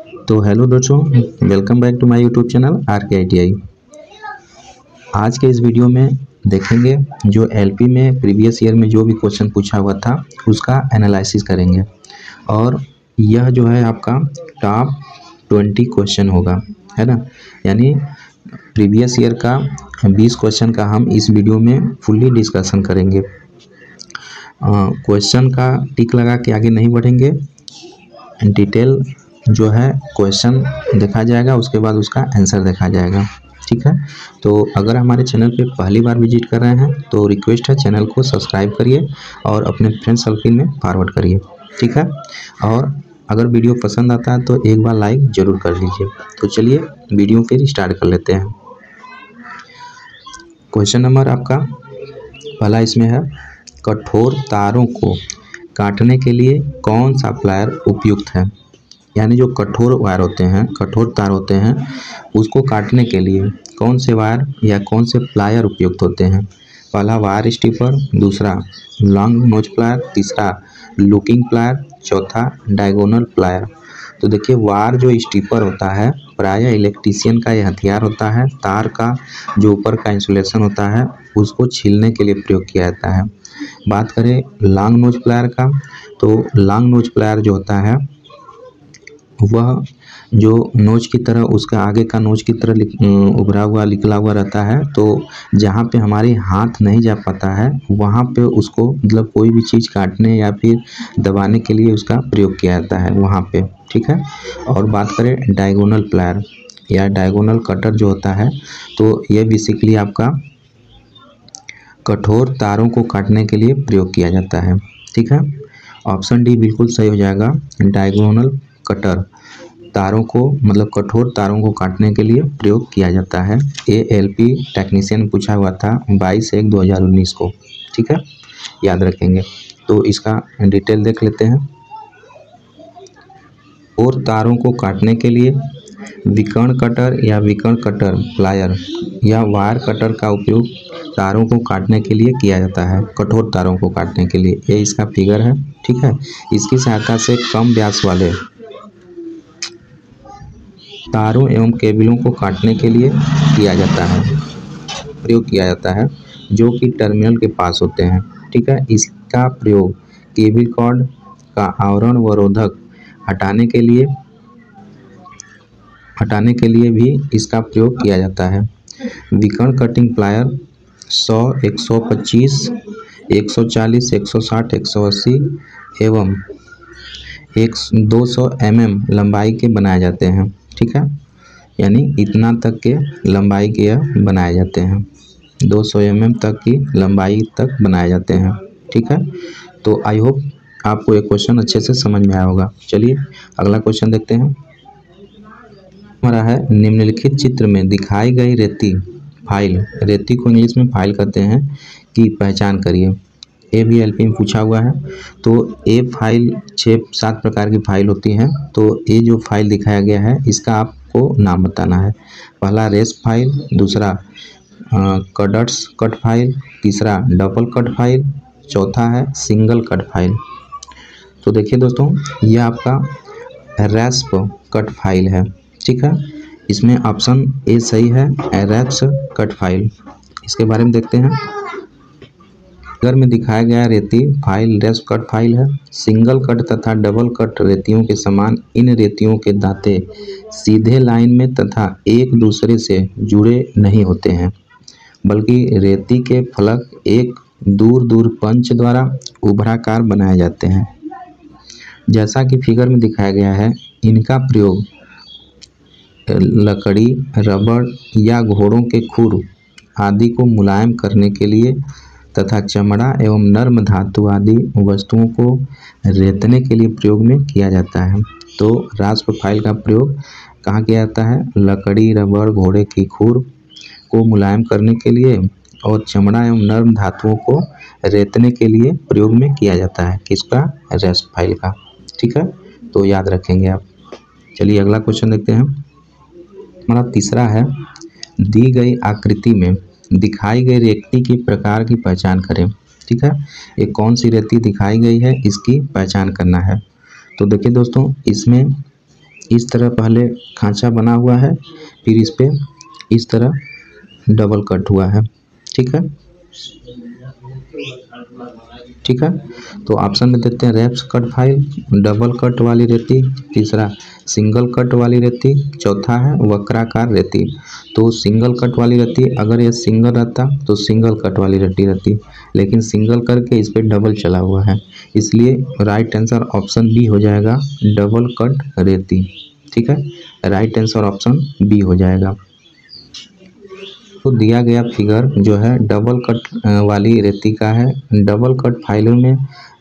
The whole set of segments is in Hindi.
तो हेलो दोस्तों, welcome back to my YouTube channel RKITI। आज के इस वीडियो में देखेंगे जो LP में प्रीवियस ईयर में जो भी क्वेश्चन पूछा हुआ था उसका एनालिसिस करेंगे। और यह जो है आपका टॉप 20 क्वेश्चन होगा, है ना। यानी प्रीवियस ईयर का 20 क्वेश्चन का हम इस वीडियो में फुल्ली डिस्कशन करेंगे। क्वेश्चन का टिक लगा के आगे नहीं बढ़ेंगे, डिटेल जो है क्वेश्चन देखा जाएगा, उसके बाद उसका आंसर देखा जाएगा, ठीक है। तो अगर हमारे चैनल पे पहली बार विजिट कर रहे हैं तो रिक्वेस्ट है चैनल को सब्सक्राइब करिए और अपने फ्रेंड सर्किल में फॉरवर्ड करिए, ठीक है। और अगर वीडियो पसंद आता है तो एक बार लाइक ज़रूर कर लीजिए। तो चलिए वीडियो फिर स्टार्ट कर लेते हैं। क्वेश्चन नंबर आपका पहला इसमें है, कठोर तारों को काटने के लिए कौन सा प्लायर उपयुक्त है। यानी जो कठोर वायर होते हैं, कठोर तार होते हैं, उसको काटने के लिए कौन से वायर या कौन से प्लायर उपयुक्त होते हैं। पहला वायर स्टिपर, दूसरा लॉन्ग नोज प्लायर, तीसरा लुकिंग प्लायर, चौथा डायगोनल प्लायर। तो देखिए वायर जो स्टिपर होता है प्रायः इलेक्ट्रीशियन का यह हथियार होता है। तार का जो ऊपर का इंसुलेशन होता है उसको छीलने के लिए प्रयोग किया जाता है। बात करें लॉन्ग नोज प्लायर का, तो लॉन्ग नोज प्लायर जो होता है वह जो नोच की तरह, उसका आगे का नोच की तरह उभरा हुआ निकला हुआ रहता है। तो जहाँ पे हमारे हाथ नहीं जा पाता है वहाँ पे उसको मतलब कोई भी चीज़ काटने या फिर दबाने के लिए उसका प्रयोग किया जाता है वहाँ पे, ठीक है। और बात करें डायगोनल प्लायर या डायगोनल कटर जो होता है, तो ये बेसिकली आपका कठोर तारों को काटने के लिए प्रयोग किया जाता है, ठीक है। ऑप्शन डी बिल्कुल सही हो जाएगा। डायगोनल कटर तारों को मतलब कठोर तारों को काटने के लिए प्रयोग किया जाता है। LP टेक्नीशियन पूछा हुआ था 22/1/2019 को, ठीक है, याद रखेंगे। तो इसका डिटेल देख लेते हैं। और तारों को काटने के लिए विकर्ण कटर या विकर्ण कटर प्लायर या वायर कटर का उपयोग तारों को काटने के लिए किया जाता है, कठोर तारों को काटने के लिए। ये इसका फिगर है, ठीक है। इसकी सहायता से कम व्यास वाले तारों एवं केबलों को काटने के लिए किया जाता है, प्रयोग किया जाता है, जो कि टर्मिनल के पास होते हैं, ठीक है। इसका प्रयोग केबल कॉर्ड का आवरण व रोधक हटाने के लिए भी इसका प्रयोग किया जाता है। विकर्ण कटिंग प्लायर 100, 125, 140, 160, 180 एवं 200 mm लंबाई के बनाए जाते हैं, ठीक है। यानी इतना तक के लंबाई के यह बनाए जाते हैं, 200 mm तक की लंबाई तक बनाए जाते हैं, ठीक है। तो आई होप आपको ये क्वेश्चन अच्छे से समझ में आया होगा। चलिए अगला क्वेश्चन देखते हैं। हमारा है, निम्नलिखित चित्र में दिखाई गई रेती फाइल, रेती को इंग्लिश में फाइल कहते हैं, की पहचान करिए। ये भी LP में पूछा हुआ है। तो ये फाइल 6-7 प्रकार की फाइल होती हैं। तो ये जो फाइल दिखाया गया है इसका आपको नाम बताना है। पहला रेस फाइल, दूसरा कट्स कट फाइल, तीसरा डबल कट फाइल, चौथा है सिंगल कट फाइल। तो देखिए दोस्तों, ये आपका रैस्प कट फाइल है, ठीक है। इसमें ऑप्शन ए सही है, रैस्प कट फाइल। इसके बारे में देखते हैं। फिगर में दिखाया गया रेती फाइल रैस्प कट फाइल है। सिंगल कट तथा डबल कट रेतियों के समान इन रेतियों के दांते सीधे लाइन में तथा एक दूसरे से जुड़े नहीं होते हैं, बल्कि रेती के फलक एक दूर दूर पंच द्वारा उभराकार बनाए जाते हैं। जैसा कि फिगर में दिखाया गया है, इनका प्रयोग लकड़ी, रबड़ या घोड़ों के खुर आदि को मुलायम करने के लिए तथा चमड़ा एवं नर्म धातु आदि वस्तुओं को रेतने के लिए प्रयोग में किया जाता है। तो रास्प फाइल का प्रयोग कहाँ किया जाता है? लकड़ी, रबड़, घोड़े की खुर को मुलायम करने के लिए और चमड़ा एवं नर्म धातुओं को रेतने के लिए प्रयोग में किया जाता है। किसका? रास्प फाइल का, ठीक है। तो याद रखेंगे आप। चलिए अगला क्वेश्चन देखते हैं। हमारा तीसरा है, दी गई आकृति में दिखाई गई रेती के प्रकार की पहचान करें, ठीक है। ये कौन सी रेती दिखाई गई है इसकी पहचान करना है। तो देखिए दोस्तों, इसमें इस तरह पहले खांचा बना हुआ है, फिर इस पे इस तरह डबल कट हुआ है। ठीक है, ठीक है। तो ऑप्शन में देते हैं रैप्स कट फाइल, डबल कट वाली रेती, तीसरा सिंगल कट वाली रेती, चौथा है वक्राकार रेती। तो सिंगल कट वाली रेती, अगर ये सिंगल रहता तो सिंगल कट वाली रेती रहती, लेकिन सिंगल करके इस पर डबल चला हुआ है, इसलिए राइट आंसर ऑप्शन बी हो जाएगा, डबल कट रेती। ठीक है, राइट आंसर ऑप्शन बी हो जाएगा। तो दिया गया फिगर जो है डबल कट वाली रेती का है। डबल कट फाइलों में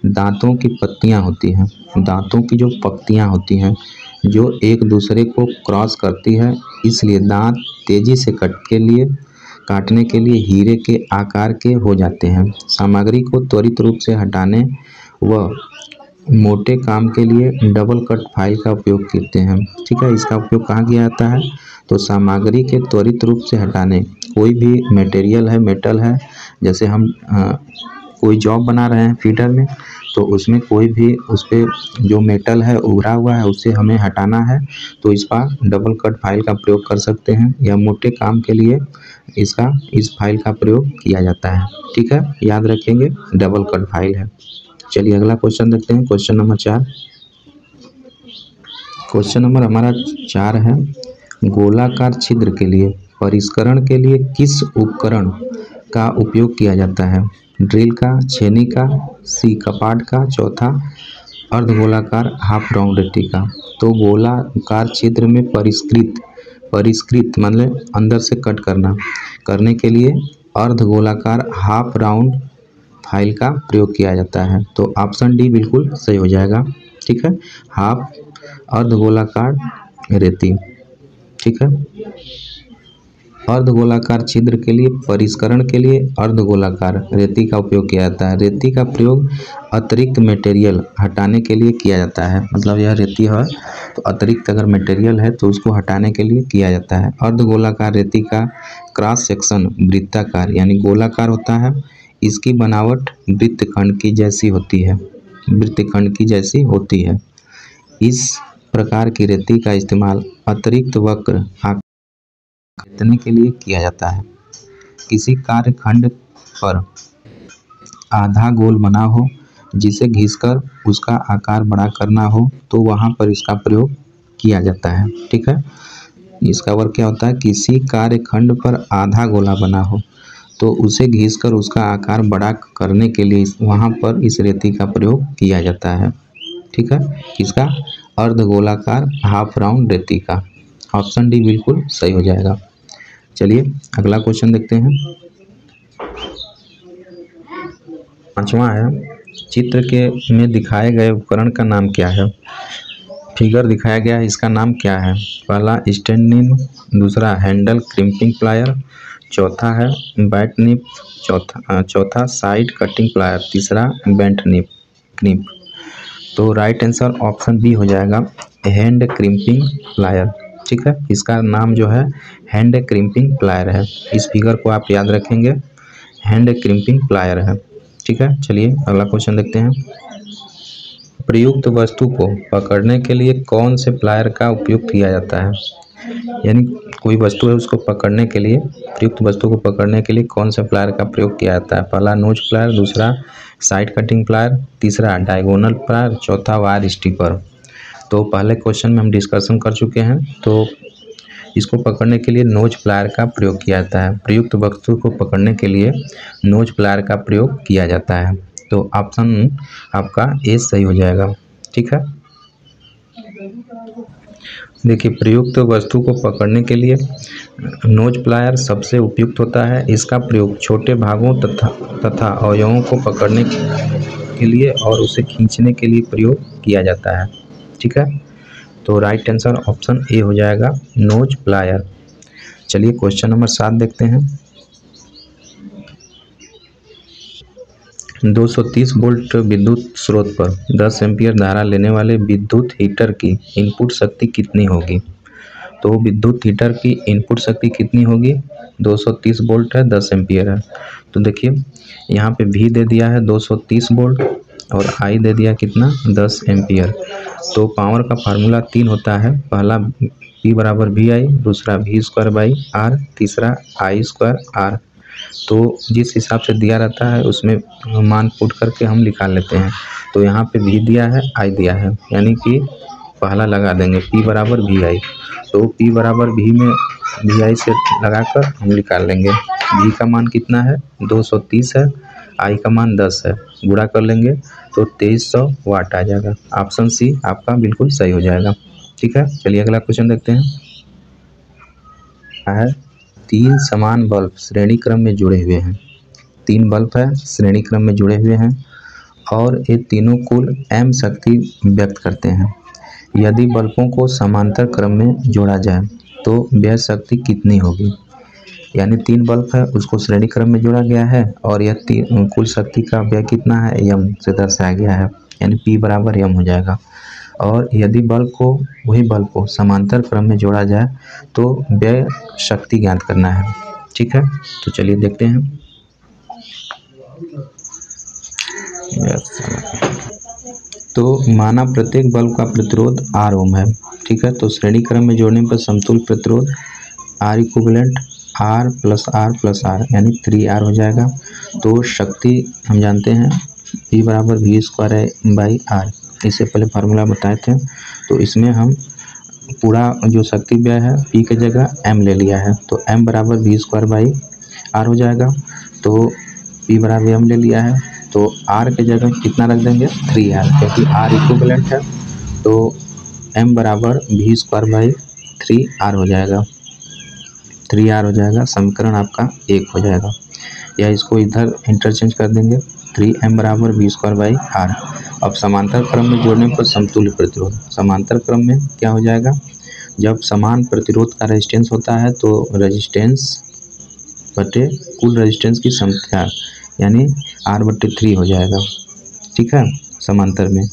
दांतों की पत्तियां होती हैं, दांतों की जो पत्तियां होती हैं जो एक दूसरे को क्रॉस करती है, इसलिए दांत तेजी से काटने के लिए हीरे के आकार के हो जाते हैं। सामग्री को त्वरित रूप से हटाने व मोटे काम के लिए डबल कट फाइल का उपयोग करते हैं। ठीक है, इसका उपयोग कहाँ किया जाता है? तो सामग्री के त्वरित रूप से हटाने, कोई भी मटेरियल है, मेटल है, जैसे हम कोई जॉब बना रहे हैं फीडर में, तो उसमें कोई भी उस पर जो मेटल है उभरा हुआ है उसे हमें हटाना है, तो इस पर डबल कट फाइल का प्रयोग कर सकते हैं, या मोटे काम के लिए इस फाइल का प्रयोग किया जाता है। ठीक है, याद रखेंगे डबल कट फाइल है। चलिए अगला क्वेश्चन देखते हैं, क्वेश्चन नंबर 4। क्वेश्चन नंबर हमारा 4 है, गोलाकार छिद्र के लिए परिष्करण के लिए किस उपकरण का उपयोग किया जाता है? ड्रिल का, छेनी का, सी कपाट का, चौथा अर्धगोलाकार हाफ राउंड रेती का। तो गोलाकार छिद्र में परिष्कृत मतलब अंदर से कट करने के लिए अर्धगोलाकार हाफ राउंड फाइल का प्रयोग किया जाता है। तो ऑप्शन डी बिल्कुल सही हो जाएगा। ठीक है, हाफ अर्धगोलाकार रेती। ठीक है, अर्धगोलाकार छिद्र के लिए परिष्करण के लिए अर्धगोलाकार रेती का उपयोग किया जाता है। रेती का प्रयोग अतिरिक्त मटेरियल हटाने के लिए किया जाता है, मतलब यह रेती है तो अतिरिक्त अगर मटेरियल है तो उसको हटाने के लिए किया जाता है। अर्धगोलाकार रेती का क्रॉस सेक्शन वृत्ताकार यानी गोलाकार होता है, इसकी बनावट वृत्तखंड की जैसी होती है। इस प्रकार की रेती का इस्तेमाल अतिरिक्त वक्र खींचने के लिए किया जाता है। किसी कार्यखंड पर आधा गोल बना हो जिसे घिसकर उसका आकार बड़ा करना हो तो वहां पर इसका प्रयोग किया जाता है। ठीक है, इसका वर्क क्या होता है? किसी कार्यखंड पर आधा गोला बना हो तो उसे घिसकर उसका आकार बड़ा करने के लिए वहां पर इस रेती का प्रयोग किया जाता है। ठीक है, इसका अर्धगोलाकार हाफ राउंड रेती का। ऑप्शन डी बिल्कुल सही हो जाएगा। चलिए अगला क्वेश्चन देखते हैं। 5वां है, चित्र के में दिखाए गए उपकरण का नाम क्या है? फिगर दिखाया गया है, इसका नाम क्या है? पहला स्टैंड, दूसरा हैंडल क्रिम्पिंग प्लायर, चौथा है बैट निप, चौथा साइड कटिंग प्लायर, तीसरा बेंट निप। तो राइट आंसर ऑप्शन बी हो जाएगा, हैंड क्रिम्पिंग प्लायर। ठीक है, इसका नाम जो है हैंड क्रिम्पिंग प्लायर है। इस फिगर को आप याद रखेंगे, हैंड क्रिम्पिंग प्लायर है। ठीक है, चलिए अगला क्वेश्चन देखते हैं। प्रयुक्त वस्तु को पकड़ने के लिए कौन से प्लायर का उपयोग किया जाता है? यानी कोई वस्तु है उसको पकड़ने के लिए, प्रयुक्त वस्तु को पकड़ने के लिए कौन से प्लायर का प्रयोग किया जाता है? पहला नोज प्लायर, दूसरा साइड कटिंग प्लायर, तीसरा डायगोनल प्लायर, चौथा वायर स्टिपर। तो पहले क्वेश्चन में हम डिस्कशन कर चुके हैं, तो इसको पकड़ने के लिए नोज प्लायर का प्रयोग किया जाता है। प्रयुक्त वस्तु को पकड़ने के लिए नोज प्लायर का प्रयोग किया जाता है। तो ऑप्शन आपका ए सही हो जाएगा। ठीक है, देखिए प्रयुक्त वस्तु को पकड़ने के लिए नोज प्लायर सबसे उपयुक्त होता है। इसका प्रयोग छोटे भागों तथा अवयवों को पकड़ने के लिए और उसे खींचने के लिए प्रयोग किया जाता है। ठीक है, तो राइट आंसर ऑप्शन ए हो जाएगा, नोज प्लायर। चलिए क्वेश्चन नंबर 7 देखते हैं। 230 वोल्ट विद्युत स्रोत पर 10 एम्पीयर धारा लेने वाले विद्युत हीटर की इनपुट शक्ति कितनी होगी? तो विद्युत हीटर की इनपुट शक्ति कितनी होगी? 230 वोल्ट है, 10 एम्पीयर है। तो देखिए यहाँ पे भी दे दिया है 230 वोल्ट, और आई दे दिया कितना 10 एम्पियर। तो पावर का फार्मूला 3 होता है, पहला P बराबर वी आई, दूसरा V स्क्वायर बाई आर, तीसरा आई स्क्वायर आर। तो जिस हिसाब से दिया रहता है उसमें मान पुट करके हम निकाल लेते हैं। तो यहाँ पे V दिया है, I दिया है, यानी कि पहला लगा देंगे P बराबर वी आई। तो P बराबर V में वी आई से लगाकर हम निकाल लेंगे। V का मान कितना है 230 है, I का मान 10 है, गुणा कर लेंगे तो 2300 वाट आ जाएगा। ऑप्शन सी आपका बिल्कुल सही हो जाएगा। ठीक है, चलिए अगला क्वेश्चन देखते हैं। है 3 समान बल्ब श्रेणी क्रम में जुड़े हुए हैं। 3 बल्ब है, श्रेणी क्रम में जुड़े हुए हैं और ये तीनों कुल m शक्ति व्यक्त करते हैं। यदि बल्बों को समांतर क्रम में जोड़ा जाए तो व्यय शक्ति कितनी होगी। यानी 3 बल्ब है, उसको श्रेणी क्रम में जोड़ा गया है और यह कुल शक्ति का व्यय कितना है m से दर्शाया गया है, यानी P बराबर m हो जाएगा। और यदि वही बल्ब को समांतर क्रम में जोड़ा जाए तो व्यय शक्ति ज्ञात करना है। ठीक है, तो चलिए देखते हैं। तो माना प्रत्येक बल्ब का प्रतिरोध R ओम है। ठीक है, तो श्रेणी क्रम में जोड़ने पर समतुल्य प्रतिरोध R equivalent R plus R यानी 3R हो जाएगा। तो शक्ति हम जानते हैं P बराबर V स्क्वायर बाई R, इससे पहले फार्मूला बताए थे। तो इसमें हम पूरा जो शक्ति व्यय है P के जगह M ले लिया है, तो M बराबर V स्क्वायर बाई R हो जाएगा। तो P बराबर M ले लिया है, तो R के जगह कितना रख देंगे 3R, क्योंकि R इक्विवेलेंट है। तो M बराबर V स्क्वायर बाई 3R हो जाएगा, 3R हो जाएगा। समीकरण आपका 1 हो जाएगा, या इसको इधर इंटरचेंज कर देंगे, 3M बराबर V स्क्वायर बाई R। अब समांतर क्रम में जोड़ने पर समतुल्य प्रतिरोध, समांतर क्रम में क्या हो जाएगा, जब समान प्रतिरोध का रेजिस्टेंस होता है तो रेजिस्टेंस बटे कुल रेजिस्टेंस की संख्या यानी R/3 हो जाएगा। ठीक है, समांतर में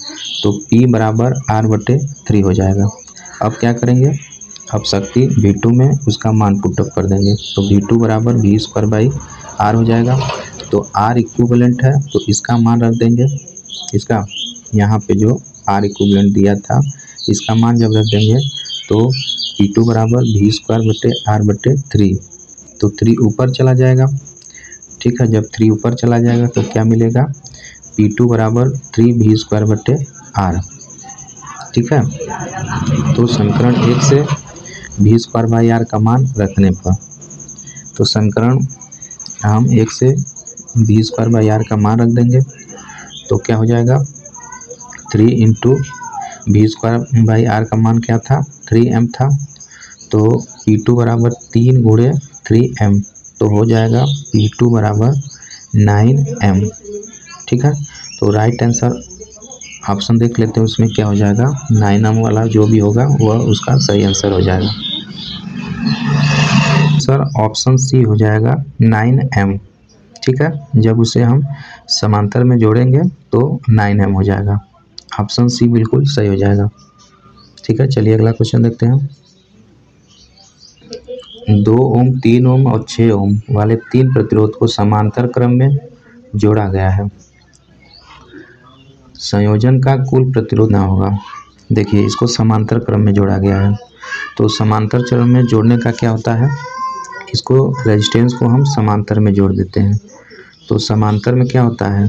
तो P बराबर R/3 हो जाएगा। अब क्या करेंगे, अब शक्ति V2 में उसका मान पुटअप कर देंगे, तो V2 बराबर V स्क्वायर बाई R हो जाएगा। तो R इक्विवेलेंट है तो इसका मान रख देंगे, इसका यहाँ पे जो R इक्विवेलेंट दिया था इसका मान जब रख देंगे तो P2 बराबर V स्क्वायर बटे R/3, तो 3 ऊपर चला जाएगा। ठीक है, जब 3 ऊपर चला जाएगा तो क्या मिलेगा, P2 बराबर 3V स्क्वायर बटे R। ठीक है, तो समीकरण 1 से V स्क्वायर बाई R का मान रखने पर, तो समीकरण हम 1 से V स्क्वायर बाई R का मान रख देंगे तो क्या हो जाएगा, 3 into V square by R का मान क्या था 3M था, तो P2 बराबर 3 गुणे 3M, तो हो जाएगा P2 बराबर 9M। ठीक है, तो राइट आंसर ऑप्शन देख लेते हैं, उसमें क्या हो जाएगा 9M वाला जो भी होगा वह उसका सही आंसर हो जाएगा। सर ऑप्शन सी हो जाएगा 9M। ठीक है, जब उसे हम समांतर में जोड़ेंगे तो 9M हो जाएगा, ऑप्शन सी बिल्कुल सही हो जाएगा। ठीक है, चलिए अगला क्वेश्चन देखते हैं। 2 ओम 3 ओम और 6 ओम वाले 3 प्रतिरोध को समांतर क्रम में जोड़ा गया है, संयोजन का कुल प्रतिरोध ना होगा। देखिए इसको समांतर क्रम में जोड़ा गया है, तो समांतर क्रम में जोड़ने का क्या होता है, इसको रेजिस्टेंस को हम समांतर में जोड़ देते हैं। तो समांतर में क्या होता है,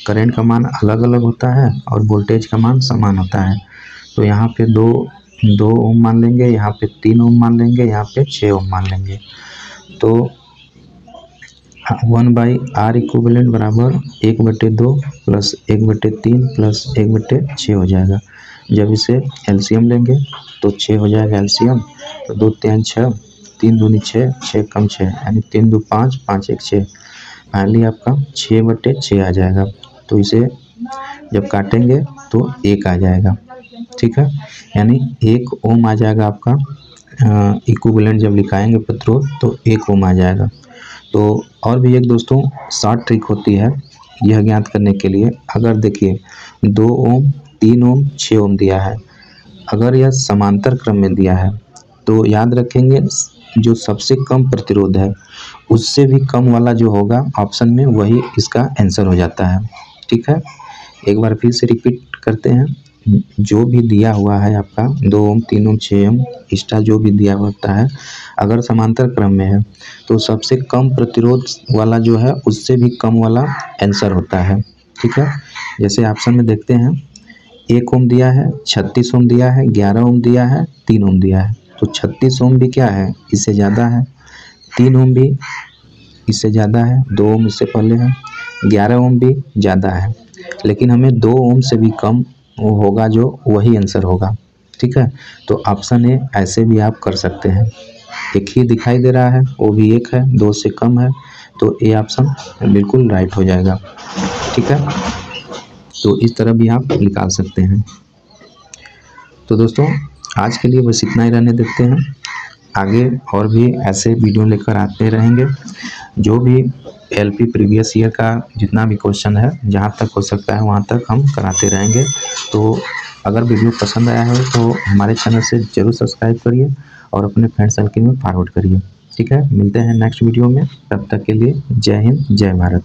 करंट का मान अलग अलग होता है और वोल्टेज का मान समान होता है। तो यहाँ पे 2 ओम मान लेंगे, यहाँ पे 3 ओम मान लेंगे, यहाँ पे 6 ओम मान लेंगे। तो 1/R इक्विवेलेंट बराबर 1/2 प्लस 1/3 प्लस 1/6 हो जाएगा। जब इसे एलसीएम लेंगे तो 6 हो जाएगा एलसीएम, तो 2 3 6, 3 दूनी 6, 6 कम 6 यानी 3 2 5, 5 1 6, फाइनली आपका 6/6 आ जाएगा। तो इसे जब काटेंगे तो 1 आ जाएगा। ठीक है, यानी 1 ओम आ जाएगा आपका, इक्विवेलेंट जब लिखाएंगे प्रतिरोध तो 1 ओम आ जाएगा। तो और भी एक दोस्तों शॉर्ट ट्रिक होती है यह ज्ञात करने के लिए, अगर देखिए 2 ओम 3 ओम 6 ओम दिया है, अगर यह समांतर क्रम में दिया है तो याद रखेंगे जो सबसे कम प्रतिरोध है उससे भी कम वाला जो होगा ऑप्शन में वही इसका आंसर हो जाता है। ठीक है, एक बार फिर से रिपीट करते हैं, जो भी दिया हुआ है आपका 2 ओम 3 ओम 6 ओम एक्स्ट्रा जो भी दिया होता है, अगर समांतर क्रम में है तो सबसे कम प्रतिरोध वाला जो है उससे भी कम वाला आंसर होता है। ठीक है, जैसे ऑप्शन में देखते हैं 1 ओम दिया है, 36 ओम दिया है, 11 ओम दिया है, 3 ओम दिया है। तो 36 ओम भी क्या है, इससे ज़्यादा है, 3 ओम भी इससे ज़्यादा है, 2 ओम इससे पहले है, 11 ओम भी ज़्यादा है, लेकिन हमें 2 ओम से भी कम वो होगा जो वही आंसर होगा। ठीक है, तो ऑप्शन ए ऐसे भी आप कर सकते हैं। एक ही दिखाई दे रहा है, वो भी एक है, 2 से कम है, तो ए ऑप्शन बिल्कुल राइट हो जाएगा। ठीक है, तो इस तरह भी आप निकाल सकते हैं। तो दोस्तों आज के लिए बस इतना ही रहने देते हैं, आगे और भी ऐसे वीडियो लेकर आते रहेंगे। जो भी एलपी प्रीवियस ईयर का जितना भी क्वेश्चन है, जहाँ तक हो सकता है वहाँ तक हम कराते रहेंगे। तो अगर वीडियो पसंद आया हो तो हमारे चैनल से ज़रूर सब्सक्राइब करिए और अपने फ्रेंड सर्कल में फॉरवर्ड करिए। ठीक है, मिलते हैं नेक्स्ट वीडियो में, तब तक के लिए जय हिंद जय भारत।